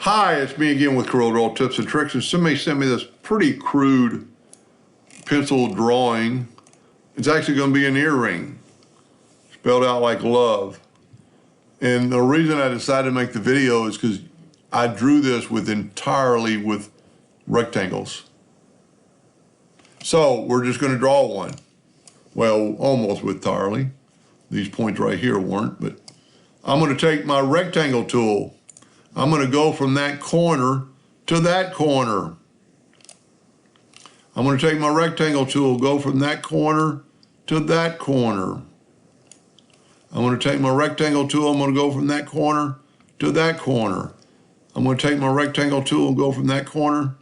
Hi, it's me again with CorelDRAW Tips and Tricks, and somebody sent me this pretty crude pencil drawing. It's actually going to be an earring, spelled out like love. And the reason I decided to make the video is because I drew this entirely with rectangles. So we're just going to draw one. Well, almost entirely. These points right here weren't, but I'm going to take my rectangle tool. I'm going to go from that corner to that corner. I'm going to take my rectangle tool, go from that corner to that corner. I'm going to take my rectangle tool, I'm going to go from that corner to that corner. I'm going to take my rectangle tool and go from that corner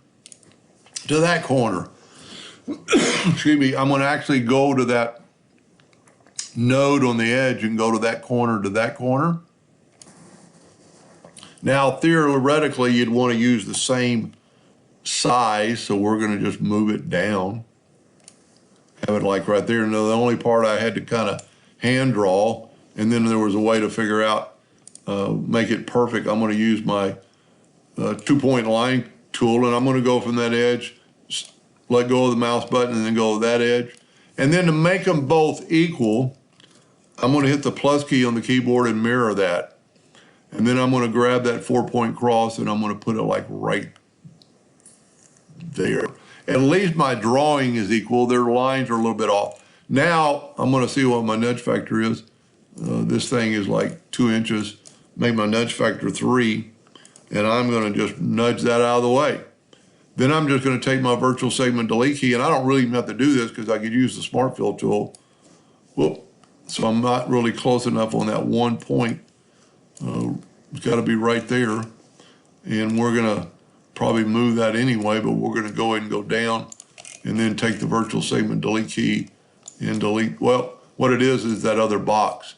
to that corner. Excuse me, I'm going to actually go to that node on the edge and go to that corner to that corner. Now, theoretically, you'd want to use the same size, so we're going to just move it down. Have it like right there. Now, the only part I had to kind of hand draw, and then there was a way to figure out, make it perfect. I'm going to use my 2-point line tool, and I'm going to go from that edge, let go of the mouse button, and then go to that edge. And then to make them both equal, I'm going to hit the plus key on the keyboard and mirror that. And then I'm going to grab that 4-point cross and I'm going to put it like right there. At least my drawing is equal. Their lines are a little bit off. Now I'm going to see what my nudge factor is. This thing is like 2 inches. Make my nudge factor 3. And I'm going to just nudge that out of the way. Then I'm just going to take my virtual segment delete key, and I don't really even have to do this because I could use the Smart Fill tool. Whoop. So I'm not really close enough on that 1 point. It's got to be right there, and we're going to probably move that anyway, but we're going to go ahead and go down and then take the virtual segment delete key and delete. Well, what it is that other box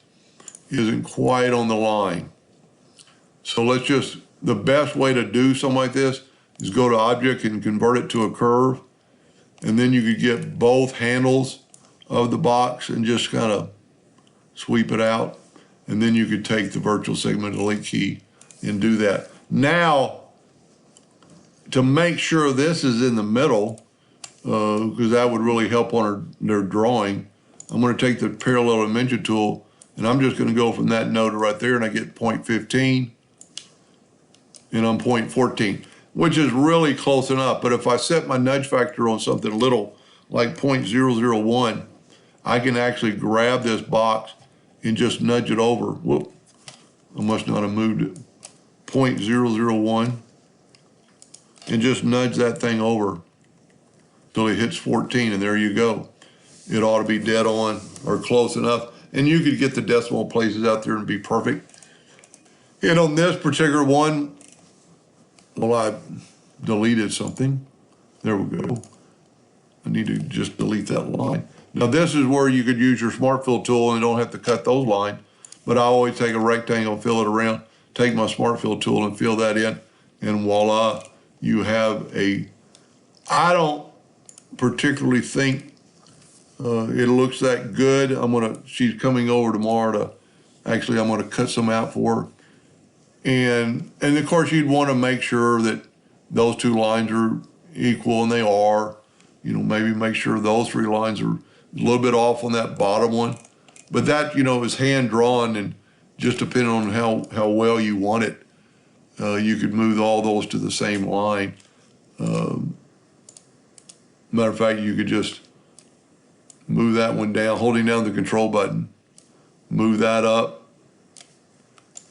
isn't quite on the line. So let's just, the best way to do something like this is go to object and convert it to a curve, and then you could get both handles of the box and just kind of sweep it out. And then you could take the virtual segment delete key and do that. Now, to make sure this is in the middle, because that would really help on their drawing, I'm going to take the parallel dimension tool, and I'm just going to go from that node right there, and I get 0.15, and I'm 0.14, which is really close enough. But if I set my nudge factor on something little, like 0.001, I can actually grab this box and just nudge it over. Whoop, I must not have moved it. 0.001, and just nudge that thing over till it hits 14, and there you go. It ought to be dead on or close enough, and you could get the decimal places out there and be perfect. And on this particular one, well, I deleted something. There we go. I need to just delete that line. Now this is where you could use your Smart Fill tool and don't have to cut those lines, but I always take a rectangle, fill it around, take my Smart Fill tool and fill that in, and voila, you have a, I don't particularly think it looks that good. She's coming over tomorrow to, actually I'm gonna cut some out for her. And of course you'd wanna make sure that those 2 lines are equal, and they are. You know, maybe make sure those 3 lines are a little bit off on that bottom one, but that, you know, is hand drawn, and just depending on how well you want it, you could move all those to the same line. Matter of fact, you could just move that one down, holding down the control button, move that up,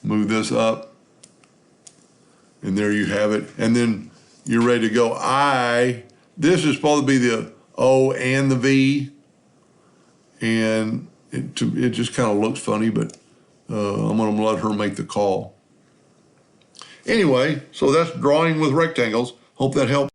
move this up, and there you have it. And then you're ready to go. This is supposed to be the O and the V, and it just kind of looks funny, but I'm going to let her make the call. Anyway, so that's drawing with rectangles. Hope that helped.